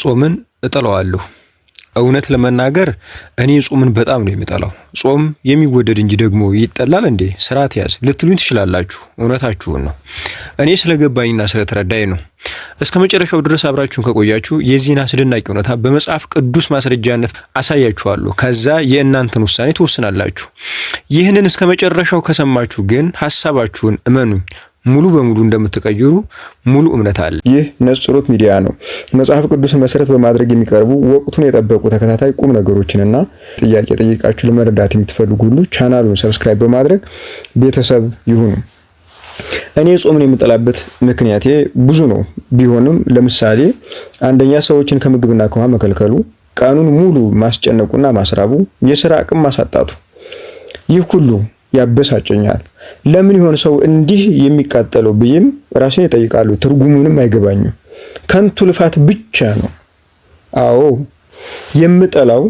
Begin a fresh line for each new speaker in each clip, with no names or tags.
ጾምን እጠላዋለሁ። እውነት ለመናገር እኔ ጾምን በጣም ነው የሚጠላው። ጾም የሚወደድ እንጂ ደግሞ ይጠላል እንዴ? ስርዓት ያዝ ልትሉኝ ትችላላችሁ። እውነታችሁን ነው። እኔ ስለገባኝና ስለተረዳኝ ነው። እስከ መጨረሻው ድረስ አብራችሁን ከቆያችሁ የዚህን አስደናቂ እውነታ በመጽሐፍ ቅዱስ ማስረጃነት አሳያችኋለሁ። ከዛ የእናንተን ውሳኔ ትወስናላችሁ። ይህንን እስከ መጨረሻው ከሰማችሁ ግን ሐሳባችሁን እመኑኝ ሙሉ በሙሉ እንደምትቀይሩ ሙሉ እምነት አለ። ይህ ነጽሮት ሚዲያ ነው። መጽሐፍ ቅዱስን መሰረት በማድረግ የሚቀርቡ ወቅቱን የጠበቁ ተከታታይ ቁም ነገሮችንና ጥያቄ ጠይቃችሁ ለመረዳት የምትፈልጉ ሁሉ ቻናሉን ሰብስክራይብ በማድረግ ቤተሰብ ይሁኑ። እኔ ጾምን የምጠላበት ምክንያቴ ብዙ ነው። ቢሆንም ለምሳሌ አንደኛ ሰዎችን ከምግብና ከውሃ መከልከሉ፣ ቀኑን ሙሉ ማስጨነቁና ማስራቡ፣ የሥራ አቅም ማሳጣቱ፣ ይህ ሁሉ ያበሳጨኛል። ለምን ይሆን ሰው እንዲህ የሚቃጠለው ብዬም ራሴን ይጠይቃሉ። ትርጉሙንም አይገባኝም። ከንቱ ልፋት ብቻ ነው። አዎ የምጠላው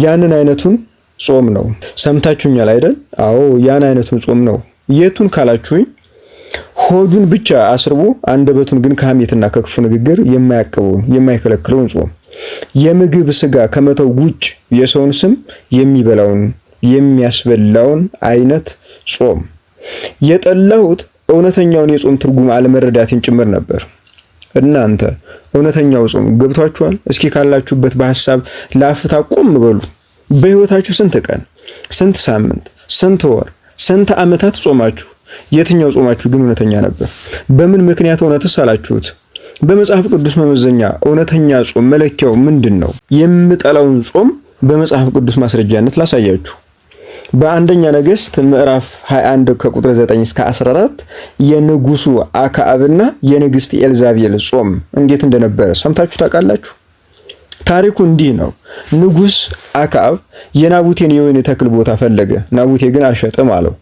ያንን አይነቱን ጾም ነው። ሰምታችሁኛል አይደል? አዎ ያን አይነቱን ጾም ነው። የቱን ካላችሁኝ ሆዱን ብቻ አስርቦ አንደበቱን ግን ከሐሜትና ከክፉ ንግግር የማያቀበውን የማይከለክለውን ጾም፣ የምግብ ስጋ ከመተው ውጭ የሰውን ስም የሚበላውን የሚያስበላውን አይነት ጾም። የጠላሁት እውነተኛውን የጾም ትርጉም አለመረዳትን ጭምር ነበር። እናንተ እውነተኛው ጾም ገብቷችኋል? እስኪ ካላችሁበት በሐሳብ ለአፍታ ቆም በሉ። በህይወታችሁ ስንት ቀን፣ ስንት ሳምንት፣ ስንት ወር፣ ስንት ዓመታት ጾማችሁ? የትኛው ጾማችሁ ግን እውነተኛ ነበር? በምን ምክንያት እውነትስ አላችሁት? በመጽሐፍ ቅዱስ መመዘኛ እውነተኛ ጾም መለኪያው ምንድን ነው? የምጠላውን ጾም በመጽሐፍ ቅዱስ ማስረጃነት ላሳያችሁ። በአንደኛ ነገሥት ምዕራፍ 21 ከቁጥር 9 እስከ 14 የንጉሱ አክዓብና የንግስት ኤልዛቤል ጾም እንዴት እንደነበረ ሰምታችሁ ታውቃላችሁ? ታሪኩ እንዲህ ነው። ንጉስ አክዓብ የናቡቴን የወይን ተክል ቦታ ፈለገ፣ ናቡቴ ግን አልሸጥም አለው።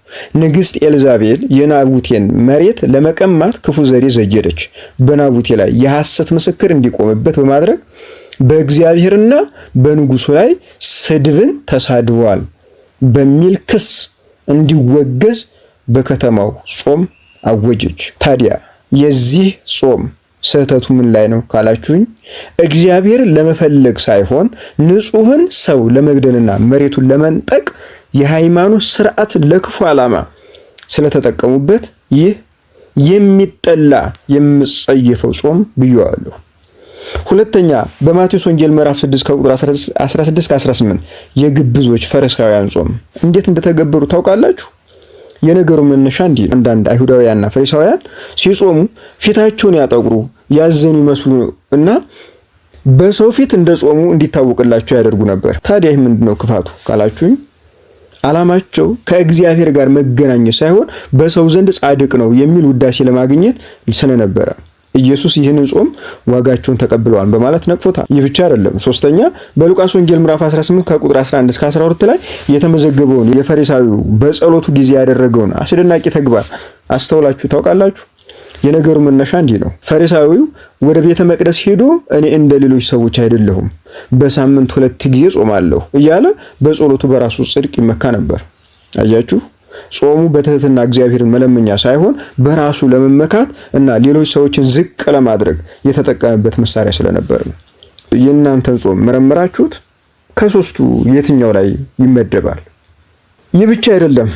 ንግስት ኤልዛቤል የናቡቴን መሬት ለመቀማት ክፉ ዘዴ ዘየደች። በናቡቴ ላይ የሐሰት ምስክር እንዲቆምበት በማድረግ በእግዚአብሔርና በንጉሱ ላይ ስድብን ተሳድቧል በሚል ክስ እንዲወገዝ በከተማው ጾም አወጀች። ታዲያ የዚህ ጾም ስህተቱ ምን ላይ ነው ካላችሁኝ፣ እግዚአብሔር ለመፈለግ ሳይሆን ንጹህን ሰው ለመግደልና መሬቱን ለመንጠቅ የሃይማኖት ስርዓት ለክፉ ዓላማ ስለተጠቀሙበት ይህ የሚጠላ የምጸየፈው ጾም ብየዋለሁ። ሁለተኛ በማቴዎስ ወንጌል ምዕራፍ 6 ከቁጥር 16 እስከ 18 የግብዞች ፈሪሳውያን ጾም እንዴት እንደተገበሩ ታውቃላችሁ? የነገሩ መነሻ እንዲህ ነው። አንዳንድ አይሁዳውያንና ፈሪሳውያን ሲጾሙ ፊታቸውን ያጠቁሩ ያዘኑ ይመስሉ እና በሰው ፊት እንደጾሙ እንዲታወቅላቸው ያደርጉ ነበር። ታዲያ ይህ ምንድነው ክፋቱ ካላችሁኝ፣ ዓላማቸው ከእግዚአብሔር ጋር መገናኘት ሳይሆን በሰው ዘንድ ጻድቅ ነው የሚል ውዳሴ ለማግኘት ስለነበረ ኢየሱስ ይህንን ጾም ዋጋቸውን ተቀብለዋል በማለት ነቅፎታል። ይህ ብቻ አይደለም። ሶስተኛ በሉቃስ ወንጌል ምዕራፍ 18 ከቁጥር 11 እስከ 12 ላይ የተመዘገበውን የፈሪሳዊው በጸሎቱ ጊዜ ያደረገውን አስደናቂ ተግባር አስተውላችሁ ታውቃላችሁ? የነገሩ መነሻ እንዲህ ነው። ፈሪሳዊው ወደ ቤተ መቅደስ ሄዶ እኔ እንደ ሌሎች ሰዎች አይደለሁም፣ በሳምንት 2 ጊዜ ጾማለሁ እያለ በጸሎቱ በራሱ ጽድቅ ይመካ ነበር። አያችሁ? ጾሙ በትህትና እግዚአብሔርን መለመኛ ሳይሆን በራሱ ለመመካት እና ሌሎች ሰዎችን ዝቅ ለማድረግ የተጠቀመበት መሳሪያ ስለነበር ነው። የእናንተን ጾም መረመራችሁት? ከሶስቱ የትኛው ላይ ይመደባል? ይህ ብቻ አይደለም።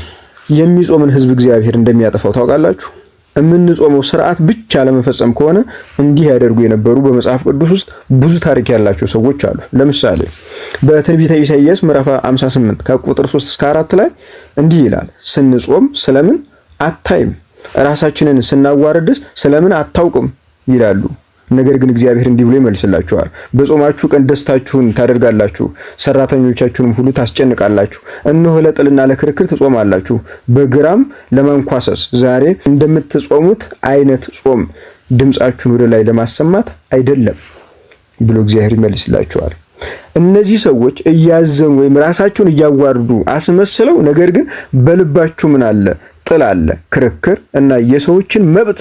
የሚጾምን ሕዝብ እግዚአብሔር እንደሚያጠፋው ታውቃላችሁ? የምንጾመው ስርዓት ብቻ ለመፈጸም ከሆነ እንዲህ ያደርጉ የነበሩ በመጽሐፍ ቅዱስ ውስጥ ብዙ ታሪክ ያላቸው ሰዎች አሉ። ለምሳሌ በትንቢተ ኢሳይያስ ምዕራፍ 58 ከቁጥር 3 እስከ 4 ላይ እንዲህ ይላል፣ ስንጾም ስለምን አታይም? ራሳችንን ስናዋርድስ ስለምን አታውቅም ይላሉ። ነገር ግን እግዚአብሔር እንዲህ ብሎ ይመልስላችኋል፣ በጾማችሁ ቀን ደስታችሁን ታደርጋላችሁ፣ ሰራተኞቻችሁንም ሁሉ ታስጨንቃላችሁ። እነሆ ለጥልና ለክርክር ትጾማላችሁ፣ በግራም ለማንኳሰስ ዛሬ እንደምትጾሙት አይነት ጾም ድምጻችሁን ወደ ላይ ለማሰማት አይደለም ብሎ እግዚአብሔር ይመልስላችኋል። እነዚህ ሰዎች እያዘኑ ወይም ራሳቸውን እያዋርዱ አስመስለው፣ ነገር ግን በልባችሁ ምን አለ? ጥል አለ፣ ክርክር እና የሰዎችን መብት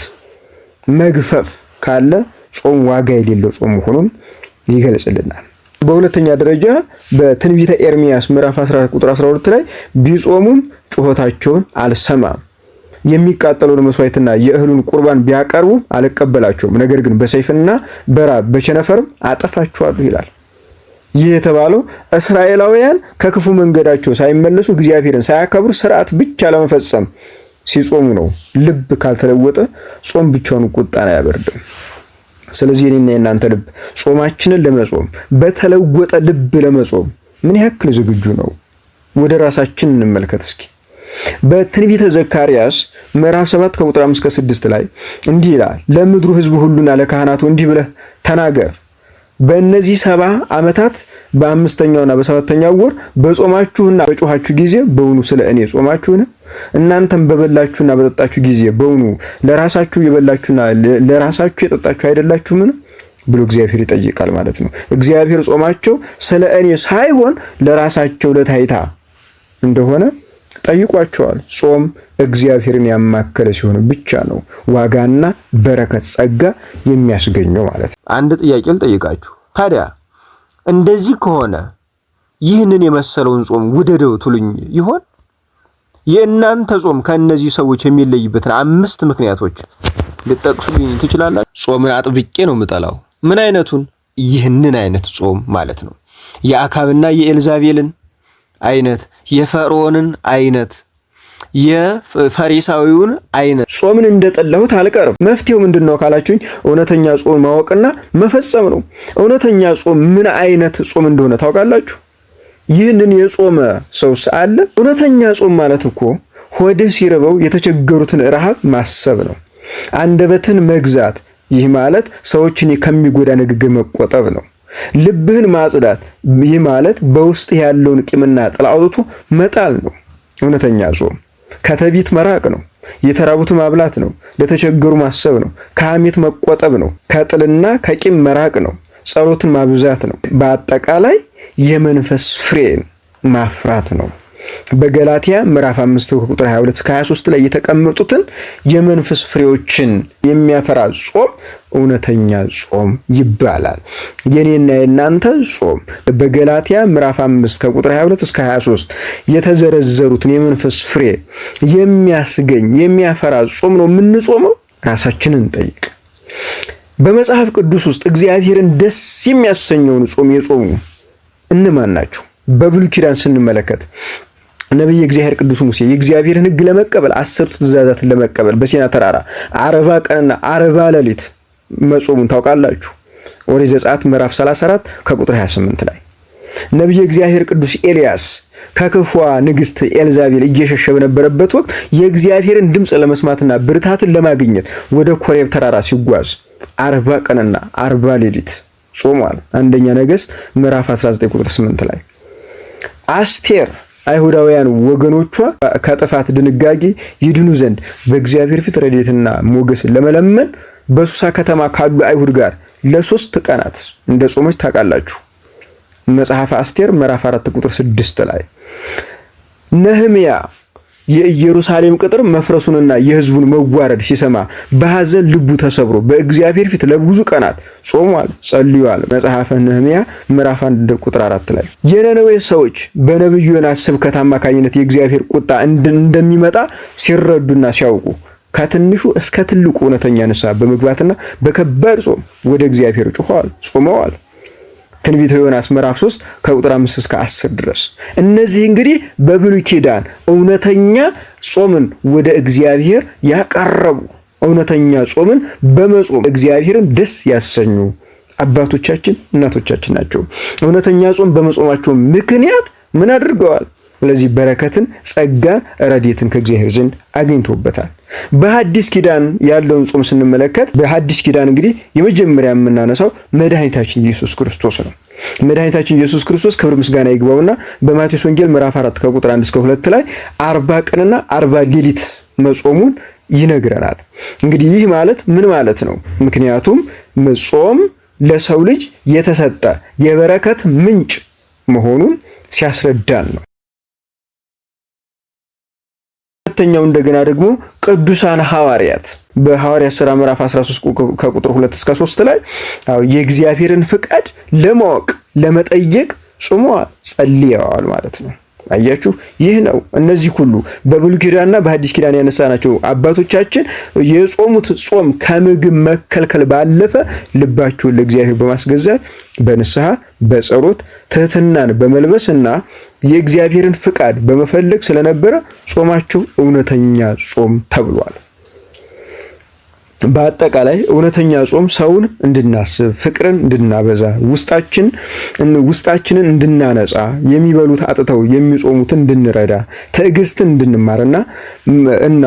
መግፈፍ ካለ ጾም ዋጋ የሌለው ጾም መሆኑን ይገልጽልናል። በሁለተኛ ደረጃ በትንቢተ ኤርሚያስ ምዕራፍ 14 ቁጥር 12 ላይ ቢጾሙም ጩኸታቸውን አልሰማም፣ የሚቃጠለውን መስዋዕትና የእህሉን ቁርባን ቢያቀርቡ አልቀበላቸውም፣ ነገር ግን በሰይፍና በራብ በቸነፈርም አጠፋቸዋለሁ ይላል። ይህ የተባለው እስራኤላውያን ከክፉ መንገዳቸው ሳይመለሱ እግዚአብሔርን ሳያከብሩ ስርዓት ብቻ ለመፈጸም ሲጾሙ ነው። ልብ ካልተለወጠ ጾም ብቻውን ቁጣን አያበርድም። ስለዚህ እኔና የእናንተ ልብ ጾማችንን ለመጾም በተለወጠ ልብ ለመጾም ምን ያክል ዝግጁ ነው? ወደ ራሳችን እንመልከት እስኪ። በትንቢተ ዘካርያስ ምዕራፍ 7 ከቁጥር 5 እስከ 6 ላይ እንዲህ ይላል፣ ለምድሩ ሕዝብ ሁሉና ለካህናቱ እንዲህ ብለህ ተናገር፣ በእነዚህ 70 ዓመታት በአምስተኛውና በሰባተኛው ወር በጾማችሁና በጮኻችሁ ጊዜ በውኑ ስለ እኔ ጾማችሁን? እናንተም በበላችሁና በጠጣችሁ ጊዜ በውኑ ለራሳችሁ የበላችሁና ለራሳችሁ የጠጣችሁ አይደላችሁምን? ብሎ እግዚአብሔር ይጠይቃል ማለት ነው። እግዚአብሔር ጾማቸው ስለ እኔ ሳይሆን ለራሳቸው ለታይታ እንደሆነ ጠይቋቸዋል። ጾም እግዚአብሔርን ያማከለ ሲሆን ብቻ ነው ዋጋና በረከት ጸጋ የሚያስገኘው ማለት ነው። አንድ ጥያቄ ልጠይቃችሁ ታዲያ፣ እንደዚህ ከሆነ ይህንን የመሰለውን ጾም ውደደው ትሉኝ ይሆን? የእናንተ ጾም ከእነዚህ ሰዎች የሚለይበትን 5 ምክንያቶች ልጠቅሱልኝ ትችላላችሁ? ጾምን አጥብቄ ነው የምጠላው። ምን አይነቱን? ይህንን አይነት ጾም ማለት ነው። የአካብና የኤልዛቤልን አይነት፣ የፈርዖንን አይነት፣ የፈሪሳዊውን አይነት ጾምን እንደጠላሁት አልቀርም። መፍትሄው ምንድነው ካላችሁኝ፣ እውነተኛ ጾም ማወቅና መፈጸም ነው። እውነተኛ ጾም ምን አይነት ጾም እንደሆነ ታውቃላችሁ? ይህንን የጾመ ሰውስ አለ? እውነተኛ ጾም ማለት እኮ ሆድህ ሲርበው የተቸገሩትን ረሃብ ማሰብ ነው። አንደበትን መግዛት፣ ይህ ማለት ሰዎችን ከሚጎዳ ንግግር መቆጠብ ነው። ልብህን ማጽዳት፣ ይህ ማለት በውስጥ ያለውን ቂምና ጥል አውጥቶ መጣል ነው። እውነተኛ ጾም ከተቢት መራቅ ነው። የተራቡት ማብላት ነው። ለተቸገሩ ማሰብ ነው። ከሐሜት መቆጠብ ነው። ከጥልና ከቂም መራቅ ነው። ጸሎትን ማብዛት ነው። በአጠቃላይ የመንፈስ ፍሬን ማፍራት ነው። በገላትያ ምዕራፍ 5 ቁጥር 22 እስከ 23 ላይ የተቀመጡትን የመንፈስ ፍሬዎችን የሚያፈራ ጾም እውነተኛ ጾም ይባላል። የኔና የናንተ ጾም በገላትያ ምዕራፍ 5 ከቁጥር 22 እስከ 23 የተዘረዘሩትን የመንፈስ ፍሬ የሚያስገኝ የሚያፈራ ጾም ነው የምንጾመው። ራሳችንን እንጠይቅ። በመጽሐፍ ቅዱስ ውስጥ እግዚአብሔርን ደስ የሚያሰኘውን ጾም የጾሙ እነማን ናቸው? በብሉይ ኪዳን ስንመለከት ነብይ እግዚአብሔር ቅዱስ ሙሴ የእግዚአብሔርን ሕግ ለመቀበል 10ቱ ትእዛዛትን ለመቀበል በሲና ተራራ 40 ቀንና 40 ሌሊት መጾሙን ታውቃላችሁ። ኦሪት ዘጸአት ምዕራፍ 34 ከቁጥር 28 ላይ ነብይ እግዚአብሔር ቅዱስ ኤልያስ ከክፉዋ ንግስት ኤልዛቤል እየሸሸ በነበረበት ወቅት የእግዚአብሔርን ድምጽ ለመስማትና ብርታትን ለማግኘት ወደ ኮሬብ ተራራ ሲጓዝ 40 ቀንና 40 ሌሊት ጾሟል። አንደኛ ነገሥት ምዕራፍ 19 ቁጥር 8 ላይ አስቴር አይሁዳውያን ወገኖቿ ከጥፋት ድንጋጌ ይድኑ ዘንድ በእግዚአብሔር ፊት ረድኤትና ሞገስን ለመለመን በሱሳ ከተማ ካሉ አይሁድ ጋር ለ3 ቀናት እንደ ጾመች ታውቃላችሁ። መጽሐፈ አስቴር ምዕራፍ 4 ቁጥር 6 ላይ ነህምያ የኢየሩሳሌም ቅጥር መፍረሱንና የሕዝቡን መዋረድ ሲሰማ በሐዘን ልቡ ተሰብሮ በእግዚአብሔር ፊት ለብዙ ቀናት ጾሟል፣ ጸልዩዋል። መጽሐፈ ነህምያ ምዕራፍ 1 ቁጥር 4 ላይ የነነዌ ሰዎች በነብዩ ዮናስ ስብከት አማካኝነት የእግዚአብሔር ቁጣ እንደሚመጣ ሲረዱና ሲያውቁ ከትንሹ እስከ ትልቁ እውነተኛ ንስሐ በመግባትና በከባድ ጾም ወደ እግዚአብሔር ጮኸዋል፣ ጾመዋል። ትንቢተ ዮናስ ምዕራፍ 3 ከቁጥር 5 እስከ 10 ድረስ። እነዚህ እንግዲህ በብሉይ ኪዳን እውነተኛ ጾምን ወደ እግዚአብሔር ያቀረቡ እውነተኛ ጾምን በመጾም እግዚአብሔርን ደስ ያሰኙ አባቶቻችን እናቶቻችን ናቸው። እውነተኛ ጾም በመጾማቸው ምክንያት ምን አድርገዋል? ስለዚህ በረከትን፣ ጸጋን፣ ረድኤትን ከእግዚአብሔር ዘንድ አግኝቶበታል። በሐዲስ ኪዳን ያለውን ጾም ስንመለከት በሐዲስ ኪዳን እንግዲህ የመጀመሪያ የምናነሳው መድኃኒታችን ኢየሱስ ክርስቶስ ነው። መድኃኒታችን ኢየሱስ ክርስቶስ ክብር ምስጋና ይግባውና በማቴዎስ ወንጌል ምዕራፍ 4 ከቁጥር 1 እስከ 2 ላይ 40 ቀንና 40 ሌሊት መጾሙን ይነግረናል። እንግዲህ ይህ ማለት ምን ማለት ነው? ምክንያቱም ጾም ለሰው ልጅ የተሰጠ የበረከት ምንጭ መሆኑን ሲያስረዳን ነው። ሁለተኛው እንደገና ደግሞ ቅዱሳን ሐዋርያት በሐዋርያት ሥራ ምዕራፍ 13 ከቁጥር 2 እስከ 3 ላይ የእግዚአብሔርን ፍቃድ ለማወቅ ለመጠየቅ ጾመዋል፣ ጸልየዋል ማለት ነው። አያችሁ፣ ይህ ነው። እነዚህ ሁሉ በብሉይ ኪዳንና በሐዲስ ኪዳን ያነሳናቸው አባቶቻችን የጾሙት ጾም ከምግብ መከልከል ባለፈ ልባቸውን ለእግዚአብሔር በማስገዛት በንስሐ በጸሎት ትህትናን በመልበስና የእግዚአብሔርን ፍቃድ በመፈለግ ስለነበረ ጾማቸው እውነተኛ ጾም ተብሏል። በአጠቃላይ እውነተኛ ጾም ሰውን እንድናስብ፣ ፍቅርን እንድናበዛ፣ ውስጣችንን እንድናነጻ፣ የሚበሉት አጥተው የሚጾሙትን እንድንረዳ፣ ትዕግስትን እንድንማርና እና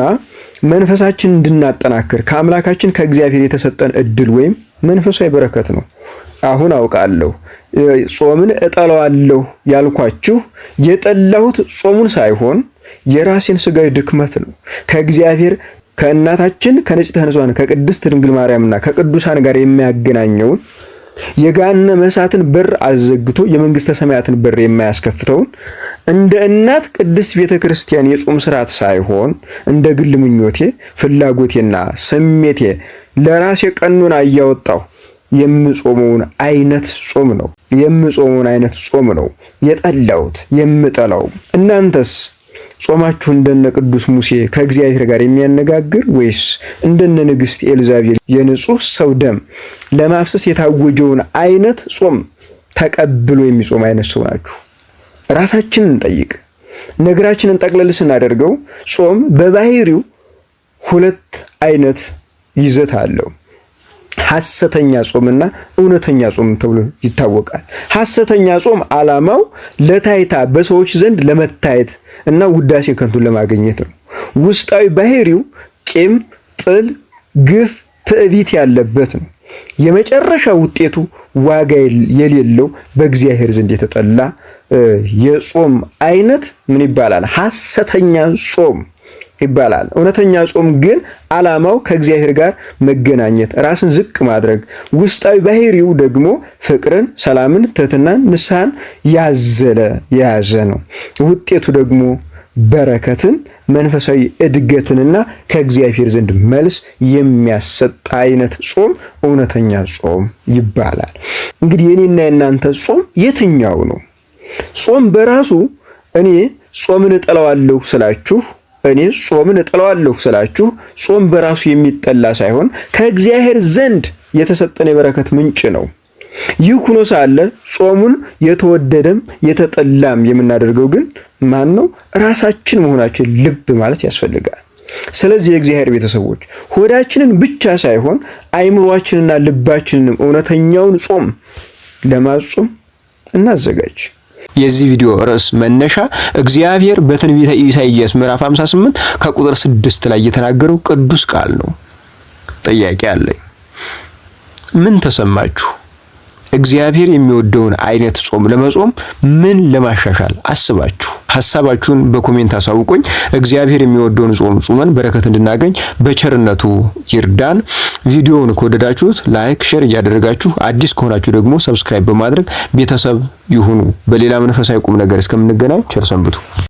መንፈሳችንን እንድናጠናክር ከአምላካችን ከእግዚአብሔር የተሰጠን እድል ወይም መንፈሳዊ በረከት ነው። አሁን አውቃለሁ ጾምን እጠላዋለሁ ያልኳችሁ የጠላሁት ጾሙን ሳይሆን የራሴን ስጋዊ ድክመት ነው። ከእግዚአብሔር ከእናታችን ከንጽሕተ ንጹሐን ከቅድስት ድንግል ማርያምና ከቅዱሳን ጋር የሚያገናኘውን የገሃነመ እሳትን በር አዘግቶ የመንግስተ ሰማያትን በር የማያስከፍተውን እንደ እናት ቅድስት ቤተክርስቲያን የጾም ስርዓት ሳይሆን እንደ ግል ምኞቴ ፍላጎቴና ስሜቴ ለራሴ ቀኑና እያወጣሁ የምጾመውን አይነት ጾም ነው የጠላሁት የምጠላው። እናንተስ ጾማችሁ እንደነ ቅዱስ ሙሴ ከእግዚአብሔር ጋር የሚያነጋግር ወይስ እንደነ ንግሥት ኤልዛቤል የንጹህ ሰው ደም ለማፍሰስ የታወጀውን አይነት ጾም ተቀብሎ የሚጾም አይነት ሰው ናችሁ? ራሳችንን እንጠይቅ። ነገራችንን ጠቅለል ስናደርገው ጾም በባህሪው ሁለት አይነት ይዘት አለው። ሐሰተኛ ጾምና እውነተኛ ጾም ተብሎ ይታወቃል። ሐሰተኛ ጾም ዓላማው ለታይታ በሰዎች ዘንድ ለመታየት እና ውዳሴ ከንቱን ለማግኘት ነው። ውስጣዊ ባህሪው ቂም፣ ጥል፣ ግፍ፣ ትዕቢት ያለበት ነው። የመጨረሻ ውጤቱ ዋጋ የሌለው በእግዚአብሔር ዘንድ የተጠላ የጾም አይነት ምን ይባላል? ሐሰተኛ ጾም ይባላል። እውነተኛ ጾም ግን ዓላማው ከእግዚአብሔር ጋር መገናኘት፣ ራስን ዝቅ ማድረግ፣ ውስጣዊ ባህሪው ደግሞ ፍቅርን፣ ሰላምን፣ ትህትናን፣ ንስሐን የያዘ ነው። ውጤቱ ደግሞ በረከትን፣ መንፈሳዊ እድገትንና ከእግዚአብሔር ዘንድ መልስ የሚያሰጥ አይነት ጾም እውነተኛ ጾም ይባላል። እንግዲህ የኔና የናንተ ጾም የትኛው ነው? ጾም በራሱ እኔ ጾምን እጠላዋለሁ ስላችሁ ጾም በራሱ የሚጠላ ሳይሆን ከእግዚአብሔር ዘንድ የተሰጠን የበረከት ምንጭ ነው። ይህ ሆኖ ሳለ ጾሙን የተወደደም የተጠላም የምናደርገው ግን ማን ነው? ራሳችን መሆናችን ልብ ማለት ያስፈልጋል። ስለዚህ የእግዚአብሔር ቤተሰቦች ሆዳችንን ብቻ ሳይሆን አይምሮአችንና ልባችንንም እውነተኛውን ጾም ለማጾም እናዘጋጅ። የዚህ ቪዲዮ ርዕስ መነሻ እግዚአብሔር በትንቢተ ኢሳይያስ ምዕራፍ 58 ከቁጥር 6 ላይ የተናገረው ቅዱስ ቃል ነው። ጥያቄ አለኝ። ምን ተሰማችሁ? እግዚአብሔር የሚወደውን አይነት ጾም ለመጾም ምን ለማሻሻል አስባችሁ? ሐሳባችሁን በኮሜንት አሳውቁኝ። እግዚአብሔር የሚወደውን ጾም ጾመን በረከት እንድናገኝ በቸርነቱ ይርዳን። ቪዲዮውን ከወደዳችሁት ላይክ፣ ሼር እያደረጋችሁ አዲስ ከሆናችሁ ደግሞ ሰብስክራይብ በማድረግ ቤተሰብ ይሁኑ። በሌላ መንፈሳዊ ቁም ነገር እስከምንገናኝ ቸር ሰንብቱ።